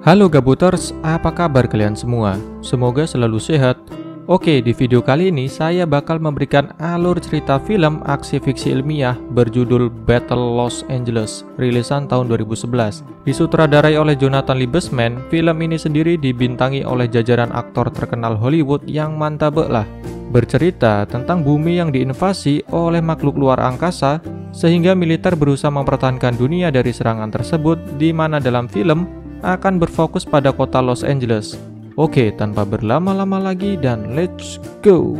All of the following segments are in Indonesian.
Halo Gabuters, apa kabar kalian semua? Semoga selalu sehat. Oke, di video kali ini saya bakal memberikan alur cerita film aksi fiksi ilmiah berjudul Battle Los Angeles, rilisan tahun 2011. Disutradarai oleh Jonathan Liebesman, film ini sendiri dibintangi oleh jajaran aktor terkenal Hollywood yang mantap lah. Bercerita tentang bumi yang diinvasi oleh makhluk luar angkasa, sehingga militer berusaha mempertahankan dunia dari serangan tersebut, di mana dalam film akan berfokus pada kota Los Angeles. Oke, tanpa berlama-lama lagi dan let's go.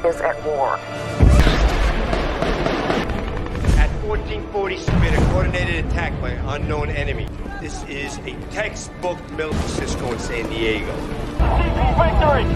Is at war. At 1440, submit a coordinated attack by an unknown enemy. This is a textbook military Cisco in San Diego. Victory!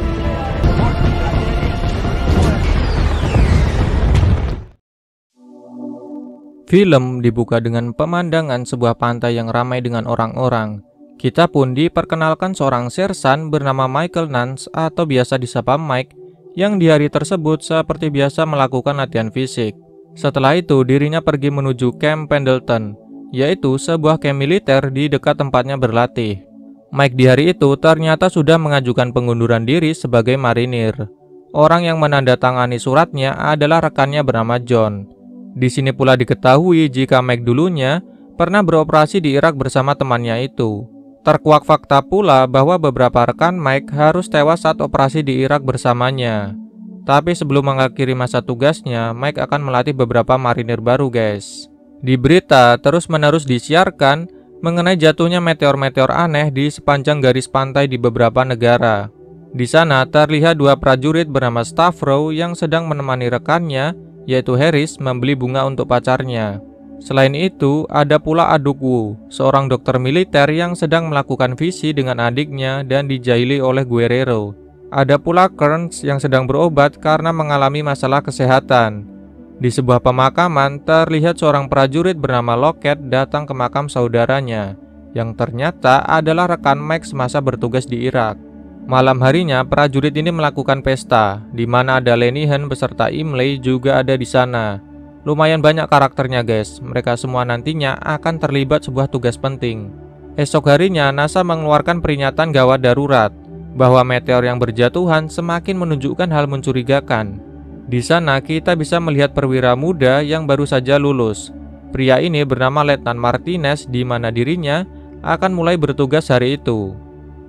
Film dibuka dengan pemandangan sebuah pantai yang ramai dengan orang-orang. Kita pun diperkenalkan seorang sersan bernama Michael Nance atau biasa disapa Mike, yang di hari tersebut seperti biasa melakukan latihan fisik. Setelah itu dirinya pergi menuju Camp Pendleton, yaitu sebuah camp militer di dekat tempatnya berlatih. Mike di hari itu ternyata sudah mengajukan pengunduran diri sebagai marinir. Orang yang menandatangani suratnya adalah rekannya bernama John. Di sini pula diketahui jika Mike dulunya pernah beroperasi di Irak bersama temannya itu. Terkuak fakta pula bahwa beberapa rekan Mike harus tewas saat operasi di Irak bersamanya. Tapi sebelum mengakhiri masa tugasnya, Mike akan melatih beberapa marinir baru, guys. Di berita terus-menerus disiarkan mengenai jatuhnya meteor-meteor aneh di sepanjang garis pantai di beberapa negara. Di sana terlihat dua prajurit bernama Stavro yang sedang menemani rekannya, yaitu Harris, membeli bunga untuk pacarnya. Selain itu, ada pula Adukwu, seorang dokter militer yang sedang melakukan visi dengan adiknya dan dijahili oleh Guerrero. Ada pula Kearns yang sedang berobat karena mengalami masalah kesehatan. Di sebuah pemakaman, terlihat seorang prajurit bernama Lockett datang ke makam saudaranya, yang ternyata adalah rekan Mike semasa bertugas di Irak. Malam harinya, prajurit ini melakukan pesta, di mana ada Lenihan beserta Imlay juga ada di sana. Lumayan banyak karakternya, guys. Mereka semua nantinya akan terlibat sebuah tugas penting. Esok harinya NASA mengeluarkan peringatan gawat darurat bahwa meteor yang berjatuhan semakin menunjukkan hal mencurigakan. Di sana kita bisa melihat perwira muda yang baru saja lulus. Pria ini bernama Letnan Martinez, di mana dirinya akan mulai bertugas hari itu.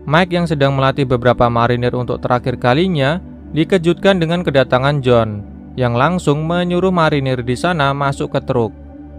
Mike yang sedang melatih beberapa marinir untuk terakhir kalinya dikejutkan dengan kedatangan John, yang langsung menyuruh marinir di sana masuk ke truk.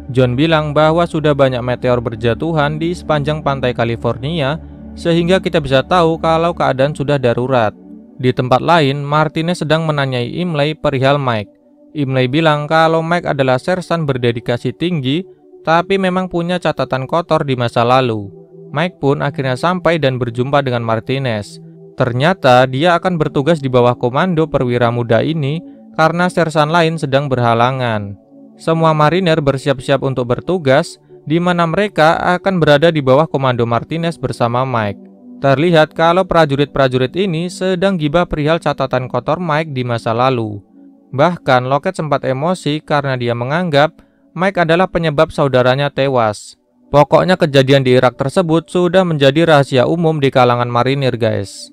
John bilang bahwa sudah banyak meteor berjatuhan di sepanjang pantai California, sehingga kita bisa tahu kalau keadaan sudah darurat. Di tempat lain, Martinez sedang menanyai Imlay perihal Mike. Imlay bilang kalau Mike adalah sersan berdedikasi tinggi, tapi memang punya catatan kotor di masa lalu. Mike pun akhirnya sampai dan berjumpa dengan Martinez. Ternyata dia akan bertugas di bawah komando perwira muda ini, karena sersan lain sedang berhalangan. Semua marinir bersiap-siap untuk bertugas, di mana mereka akan berada di bawah komando Martinez bersama Mike. Terlihat kalau prajurit-prajurit ini sedang gibah perihal catatan kotor Mike di masa lalu. Bahkan Lockett sempat emosi karena dia menganggap Mike adalah penyebab saudaranya tewas. Pokoknya kejadian di Irak tersebut sudah menjadi rahasia umum di kalangan marinir, guys.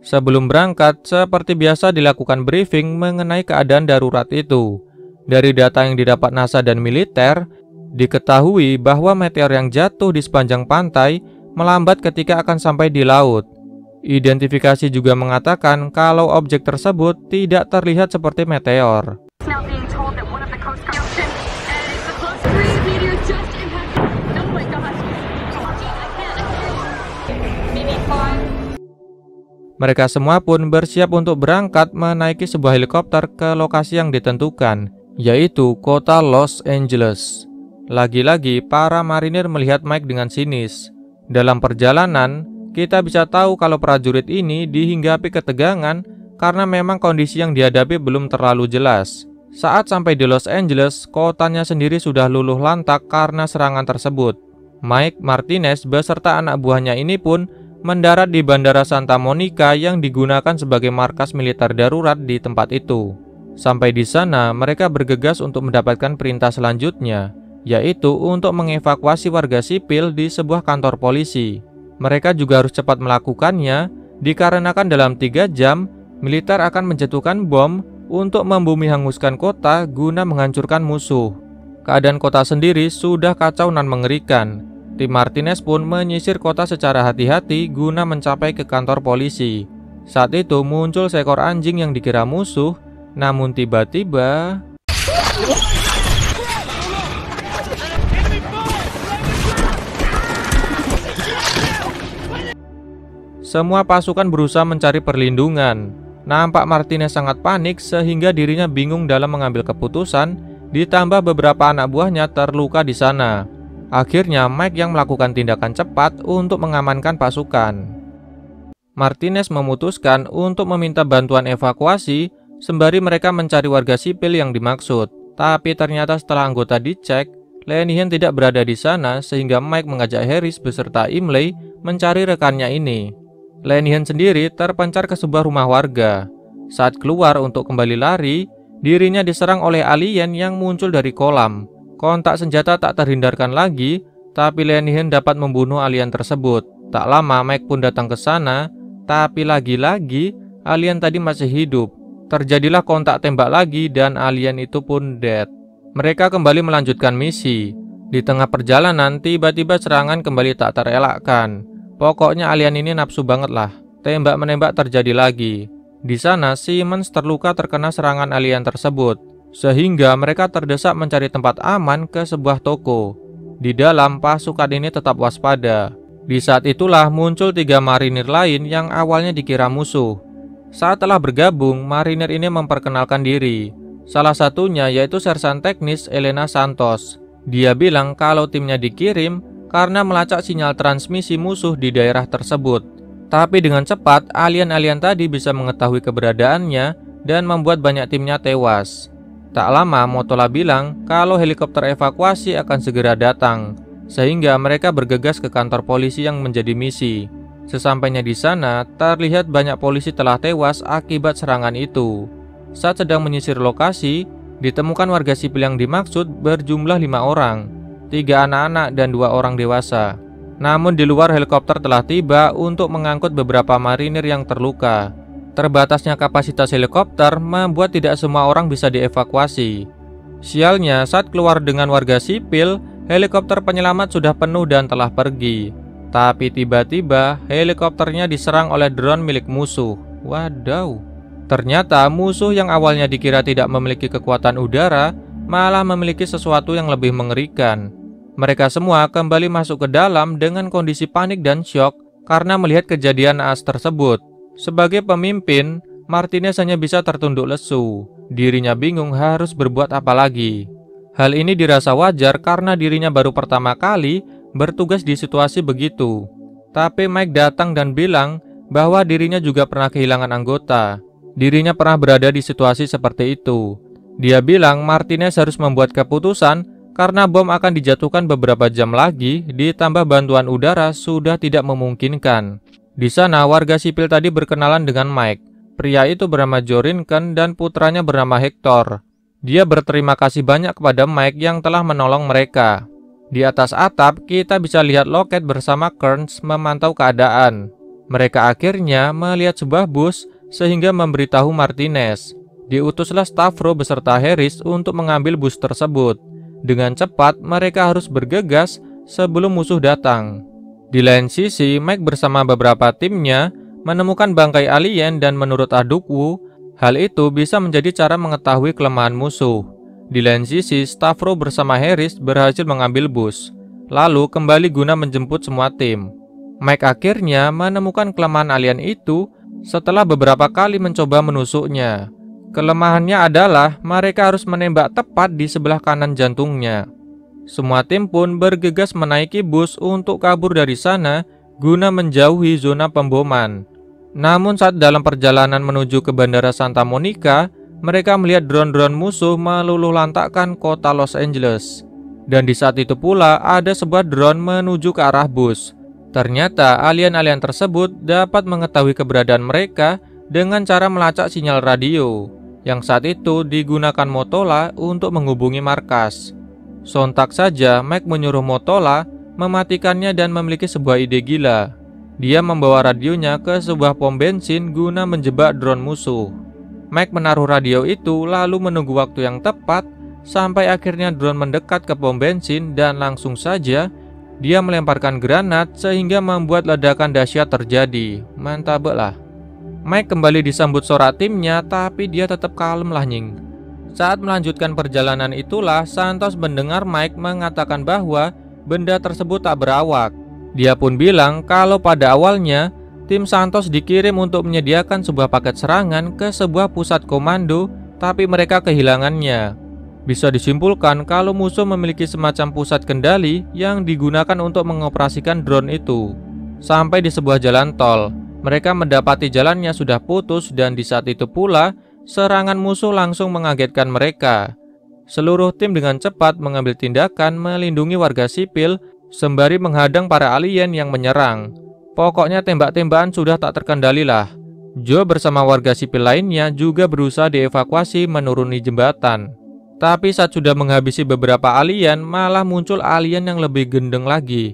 Sebelum berangkat, seperti biasa dilakukan briefing mengenai keadaan darurat itu. Dari data yang didapat NASA dan militer, diketahui bahwa meteor yang jatuh di sepanjang pantai melambat ketika akan sampai di laut. Identifikasi juga mengatakan kalau objek tersebut tidak terlihat seperti meteor. Mereka semua pun bersiap untuk berangkat menaiki sebuah helikopter ke lokasi yang ditentukan, yaitu kota Los Angeles. Lagi-lagi para marinir melihat Mike dengan sinis. Dalam perjalanan, kita bisa tahu kalau prajurit ini dihinggapi ketegangan karena memang kondisi yang dihadapi belum terlalu jelas. Saat sampai di Los Angeles, kotanya sendiri sudah luluh lantak karena serangan tersebut. Mike Martinez beserta anak buahnya ini pun mendarat di Bandara Santa Monica yang digunakan sebagai markas militer darurat di tempat itu. Sampai di sana, mereka bergegas untuk mendapatkan perintah selanjutnya, yaitu untuk mengevakuasi warga sipil di sebuah kantor polisi. Mereka juga harus cepat melakukannya, dikarenakan dalam 3 jam, militer akan menjatuhkan bom untuk membumi hanguskan kota guna menghancurkan musuh. Keadaan kota sendiri sudah kacau dan mengerikan. Tim Martinez pun menyisir kota secara hati-hati guna mencapai ke kantor polisi. Saat itu muncul seekor anjing yang dikira musuh, namun tiba-tiba semua pasukan berusaha mencari perlindungan. Nampak Martinez sangat panik sehingga dirinya bingung dalam mengambil keputusan, ditambah beberapa anak buahnya terluka di sana. Akhirnya Mike yang melakukan tindakan cepat untuk mengamankan pasukan. Martinez memutuskan untuk meminta bantuan evakuasi sembari mereka mencari warga sipil yang dimaksud. Tapi ternyata setelah anggota dicek, Lenihan tidak berada di sana sehingga Mike mengajak Harris beserta Imlay mencari rekannya ini. Lenihan sendiri terpencar ke sebuah rumah warga. Saat keluar untuk kembali lari, dirinya diserang oleh alien yang muncul dari kolam. Kontak senjata tak terhindarkan lagi, tapi Lenihan dapat membunuh alien tersebut. Tak lama Mike pun datang ke sana, tapi lagi-lagi alien tadi masih hidup. Terjadilah kontak tembak lagi dan alien itu pun dead. Mereka kembali melanjutkan misi. Di tengah perjalanan, tiba-tiba serangan kembali tak terelakkan. Pokoknya alien ini nafsu banget lah. Tembak-menembak terjadi lagi. Di sana, Simmons terluka terkena serangan alien tersebut. Sehingga mereka terdesak mencari tempat aman ke sebuah toko. Di dalam, pasukan ini tetap waspada. Di saat itulah muncul 3 marinir lain yang awalnya dikira musuh. Saat telah bergabung, marinir ini memperkenalkan diri. Salah satunya yaitu sersan teknis Elena Santos. Dia bilang kalau timnya dikirim karena melacak sinyal transmisi musuh di daerah tersebut. Tapi dengan cepat, alien-alien tadi bisa mengetahui keberadaannya dan membuat banyak timnya tewas. Tak lama, Motola bilang kalau helikopter evakuasi akan segera datang, sehingga mereka bergegas ke kantor polisi yang menjadi misi. Sesampainya di sana, terlihat banyak polisi telah tewas akibat serangan itu. Saat sedang menyisir lokasi, ditemukan warga sipil yang dimaksud berjumlah 5 orang, 3 anak-anak dan 2 orang dewasa. Namun di luar helikopter telah tiba untuk mengangkut beberapa marinir yang terluka. Terbatasnya kapasitas helikopter membuat tidak semua orang bisa dievakuasi. Sialnya, saat keluar dengan warga sipil, helikopter penyelamat sudah penuh dan telah pergi. Tapi tiba-tiba helikopternya diserang oleh drone milik musuh. Wadaw. Ternyata musuh yang awalnya dikira tidak memiliki kekuatan udara malah memiliki sesuatu yang lebih mengerikan. Mereka semua kembali masuk ke dalam dengan kondisi panik dan syok karena melihat kejadian naas tersebut. Sebagai pemimpin, Martinez hanya bisa tertunduk lesu. Dirinya bingung harus berbuat apa lagi. Hal ini dirasa wajar karena dirinya baru pertama kali bertugas di situasi begitu. Tapi Mike datang dan bilang bahwa dirinya juga pernah kehilangan anggota. Dirinya pernah berada di situasi seperti itu. Dia bilang Martinez harus membuat keputusan karena bom akan dijatuhkan beberapa jam lagi, ditambah bantuan udara sudah tidak memungkinkan. Di sana warga sipil tadi berkenalan dengan Mike. Pria itu bernama Jorinken dan putranya bernama Hector. Dia berterima kasih banyak kepada Mike yang telah menolong mereka. Di atas atap, kita bisa lihat Lockett bersama Kearns memantau keadaan. Mereka akhirnya melihat sebuah bus sehingga memberitahu Martinez. Diutuslah Stavro beserta Harris untuk mengambil bus tersebut. Dengan cepat, mereka harus bergegas sebelum musuh datang. Di lain sisi, Mike bersama beberapa timnya menemukan bangkai alien dan menurut Adukwu, hal itu bisa menjadi cara mengetahui kelemahan musuh. Di lain sisi, Stavro bersama Harris berhasil mengambil bus, lalu kembali guna menjemput semua tim. Mike akhirnya menemukan kelemahan alien itu setelah beberapa kali mencoba menusuknya. Kelemahannya adalah mereka harus menembak tepat di sebelah kanan jantungnya. Semua tim pun bergegas menaiki bus untuk kabur dari sana guna menjauhi zona pemboman. Namun saat dalam perjalanan menuju ke Bandara Santa Monica, mereka melihat drone-drone musuh meluluhlantakkan kota Los Angeles. Dan di saat itu pula ada sebuah drone menuju ke arah bus. Ternyata alien-alien tersebut dapat mengetahui keberadaan mereka dengan cara melacak sinyal radio, yang saat itu digunakan Mottola untuk menghubungi markas. Sontak saja Mike menyuruh Mottola mematikannya dan memiliki sebuah ide gila. Dia membawa radionya ke sebuah pom bensin guna menjebak drone musuh. Mike menaruh radio itu lalu menunggu waktu yang tepat sampai akhirnya drone mendekat ke pom bensin dan langsung saja dia melemparkan granat sehingga membuat ledakan dahsyat terjadi. Mantap lah. Mike kembali disambut sorak timnya, tapi dia tetap kalem lah nying. Saat melanjutkan perjalanan itulah Santos mendengar Mike mengatakan bahwa benda tersebut tak berawak. Dia pun bilang kalau pada awalnya tim Santos dikirim untuk menyediakan sebuah paket serangan ke sebuah pusat komando, tapi mereka kehilangannya. Bisa disimpulkan kalau musuh memiliki semacam pusat kendali yang digunakan untuk mengoperasikan drone itu. Sampai di sebuah jalan tol, mereka mendapati jalannya sudah putus dan di saat itu pula serangan musuh langsung mengagetkan mereka. Seluruh tim dengan cepat mengambil tindakan melindungi warga sipil sembari menghadang para alien yang menyerang. Pokoknya tembak-tembakan sudah tak terkendali lah. Joe bersama warga sipil lainnya juga berusaha dievakuasi menuruni jembatan. Tapi saat sudah menghabisi beberapa alien, malah muncul alien yang lebih gendeng lagi.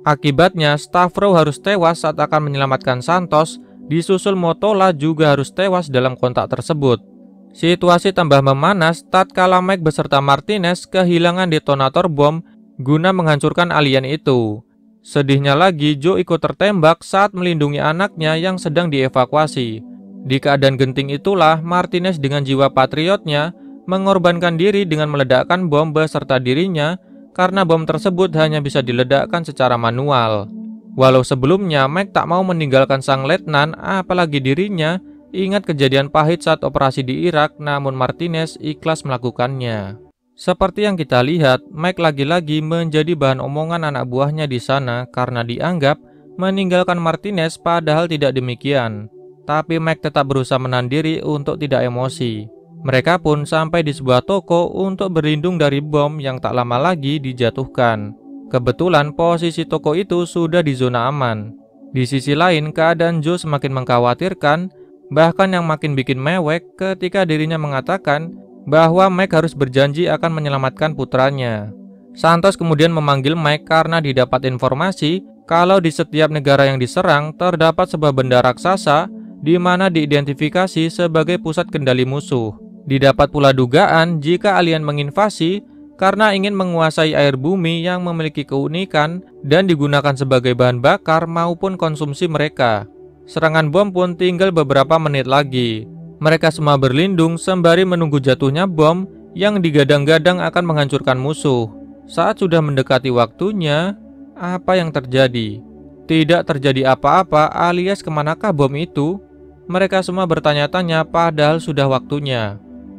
Akibatnya, Stavro harus tewas saat akan menyelamatkan Santos, disusul Mottola juga harus tewas dalam kontak tersebut. Situasi tambah memanas tatkala Mike beserta Martinez kehilangan detonator bom guna menghancurkan alien itu. Sedihnya lagi, Joe ikut tertembak saat melindungi anaknya yang sedang dievakuasi. Di keadaan genting itulah, Martinez dengan jiwa patriotnya mengorbankan diri dengan meledakkan bom beserta dirinya karena bom tersebut hanya bisa diledakkan secara manual. Walau sebelumnya Mike tak mau meninggalkan sang letnan, apalagi dirinya ingat kejadian pahit saat operasi di Irak, namun Martinez ikhlas melakukannya. Seperti yang kita lihat, Mike lagi-lagi menjadi bahan omongan anak buahnya di sana karena dianggap meninggalkan Martinez, padahal tidak demikian. Tapi Mike tetap berusaha menahan diri untuk tidak emosi. Mereka pun sampai di sebuah toko untuk berlindung dari bom yang tak lama lagi dijatuhkan. Kebetulan posisi toko itu sudah di zona aman. Di sisi lain, keadaan Joe semakin mengkhawatirkan, bahkan yang makin bikin mewek ketika dirinya mengatakan bahwa Mike harus berjanji akan menyelamatkan putranya. Santos kemudian memanggil Mike karena didapat informasi kalau di setiap negara yang diserang terdapat sebuah benda raksasa di mana diidentifikasi sebagai pusat kendali musuh. Didapat pula dugaan jika alien menginvasi karena ingin menguasai air bumi yang memiliki keunikan dan digunakan sebagai bahan bakar maupun konsumsi mereka. Serangan bom pun tinggal beberapa menit lagi. Mereka semua berlindung sembari menunggu jatuhnya bom yang digadang-gadang akan menghancurkan musuh. Saat sudah mendekati waktunya, apa yang terjadi? Tidak terjadi apa-apa alias kemanakah bom itu? Mereka semua bertanya-tanya padahal sudah waktunya.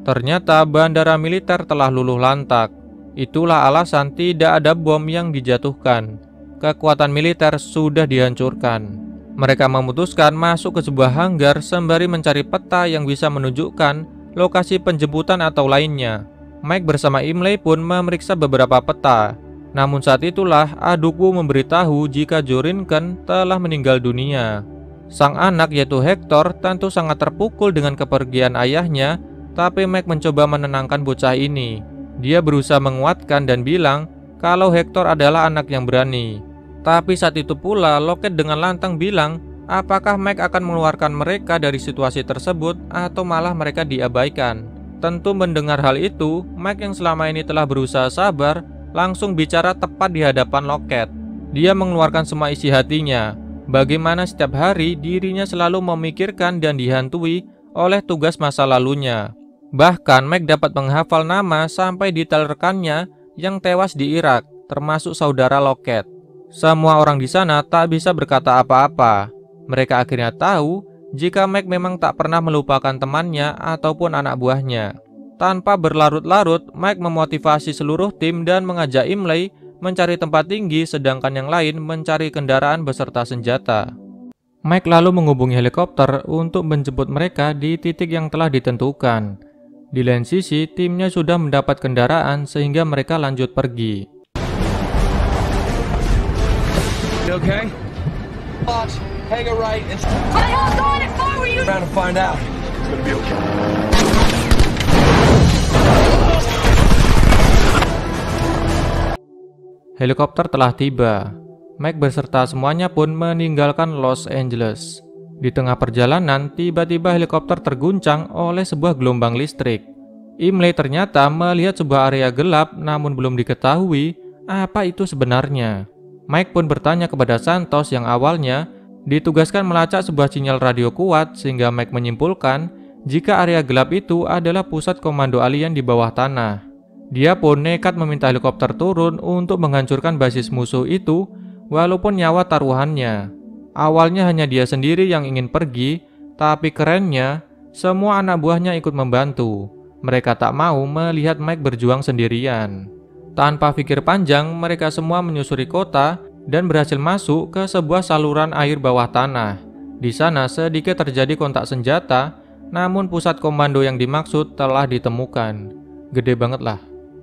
Ternyata bandara militer telah luluh lantak. Itulah alasan tidak ada bom yang dijatuhkan. Kekuatan militer sudah dihancurkan. Mereka memutuskan masuk ke sebuah hanggar sembari mencari peta yang bisa menunjukkan lokasi penjemputan atau lainnya. Mike bersama Imlay pun memeriksa beberapa peta. Namun saat itulah adukku memberitahu jika Jorinken telah meninggal dunia. Sang anak yaitu Hector tentu sangat terpukul dengan kepergian ayahnya, tapi Mike mencoba menenangkan bocah ini. Dia berusaha menguatkan dan bilang kalau Hector adalah anak yang berani. Tapi saat itu pula Lockett dengan lantang bilang apakah Mike akan mengeluarkan mereka dari situasi tersebut atau malah mereka diabaikan. Tentu mendengar hal itu, Mike yang selama ini telah berusaha sabar langsung bicara tepat di hadapan Lockett. Dia mengeluarkan semua isi hatinya, bagaimana setiap hari dirinya selalu memikirkan dan dihantui oleh tugas masa lalunya. Bahkan Mike dapat menghafal nama sampai detail rekannya yang tewas di Irak, termasuk saudara Lockett. Semua orang di sana tak bisa berkata apa-apa. Mereka akhirnya tahu jika Mike memang tak pernah melupakan temannya ataupun anak buahnya. Tanpa berlarut-larut, Mike memotivasi seluruh tim dan mengajak Imlay mencari tempat tinggi, sedangkan yang lain mencari kendaraan beserta senjata. Mike lalu menghubungi helikopter untuk menjemput mereka di titik yang telah ditentukan. Di lain sisi, timnya sudah mendapat kendaraan sehingga mereka lanjut pergi. You okay? Watch, hang a right and I hopped on it for you! around to find out. It's gonna be okay. Helikopter telah tiba. Mike beserta semuanya pun meninggalkan Los Angeles. Di tengah perjalanan, tiba-tiba helikopter terguncang oleh sebuah gelombang listrik. Imlay ternyata melihat sebuah area gelap namun belum diketahui apa itu sebenarnya. Mike pun bertanya kepada Santos yang awalnya ditugaskan melacak sebuah sinyal radio kuat sehingga Mike menyimpulkan jika area gelap itu adalah pusat komando alien di bawah tanah. Dia pun nekat meminta helikopter turun untuk menghancurkan basis musuh itu walaupun nyawa taruhannya. Awalnya hanya dia sendiri yang ingin pergi, tapi kerennya semua anak buahnya ikut membantu. Mereka tak mau melihat Mike berjuang sendirian. Tanpa pikir panjang, mereka semua menyusuri kota dan berhasil masuk ke sebuah saluran air bawah tanah. Di sana sedikit terjadi kontak senjata, namun pusat komando yang dimaksud telah ditemukan. Gede banget lah.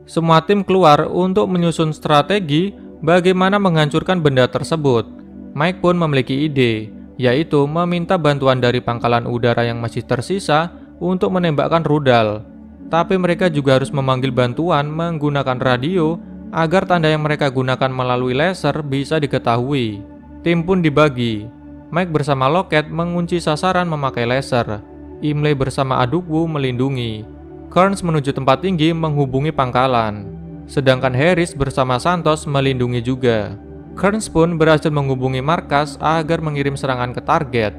Semua tim keluar untuk menyusun strategi bagaimana menghancurkan benda tersebut. Mike pun memiliki ide, yaitu meminta bantuan dari pangkalan udara yang masih tersisa untuk menembakkan rudal. Tapi mereka juga harus memanggil bantuan menggunakan radio agar tanda yang mereka gunakan melalui laser bisa diketahui. Tim pun dibagi. Mike bersama Lockett mengunci sasaran memakai laser. Imlay bersama Adukwu melindungi. Kearns menuju tempat tinggi menghubungi pangkalan. Sedangkan Harris bersama Santos melindungi juga. Kearns pun berhasil menghubungi markas agar mengirim serangan ke target.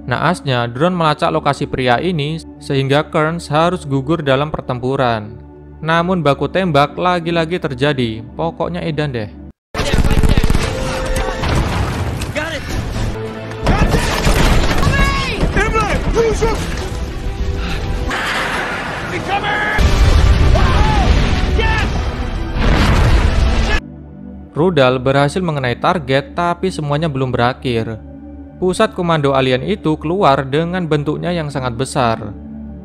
Naasnya, drone melacak lokasi pria ini sehingga Kearns harus gugur dalam pertempuran. Namun baku tembak lagi-lagi terjadi, pokoknya edan deh. Rudal berhasil mengenai target tapi semuanya belum berakhir. Pusat komando alien itu keluar dengan bentuknya yang sangat besar.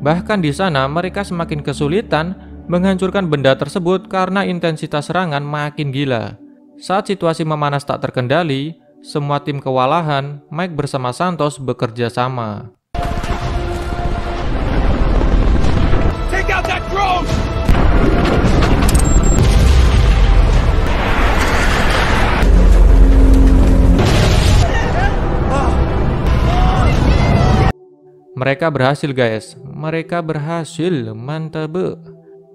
Bahkan di sana mereka semakin kesulitan menghancurkan benda tersebut karena intensitas serangan makin gila. Saat situasi memanas tak terkendali, semua tim kewalahan, Mike bersama Santos bekerja sama. Take out that drone! Mereka berhasil guys, mereka berhasil, mantap.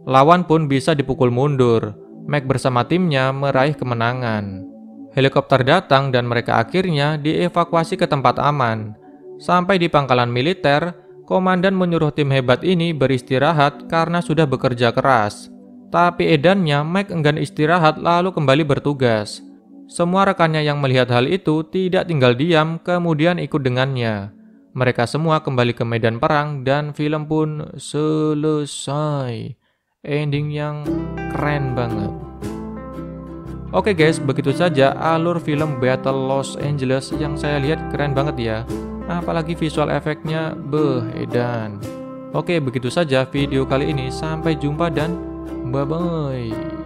Lawan pun bisa dipukul mundur. Mike bersama timnya meraih kemenangan. Helikopter datang dan mereka akhirnya dievakuasi ke tempat aman. Sampai di pangkalan militer, komandan menyuruh tim hebat ini beristirahat karena sudah bekerja keras. Tapi edannya Mike enggan istirahat lalu kembali bertugas. Semua rekannya yang melihat hal itu tidak tinggal diam kemudian ikut dengannya. Mereka semua kembali ke medan perang dan film pun selesai. Ending yang keren banget. Oke guys, begitu saja alur film Battle Los Angeles yang saya lihat keren banget ya. Apalagi visual efeknya, edan. Oke, begitu saja video kali ini. Sampai jumpa dan bye-bye.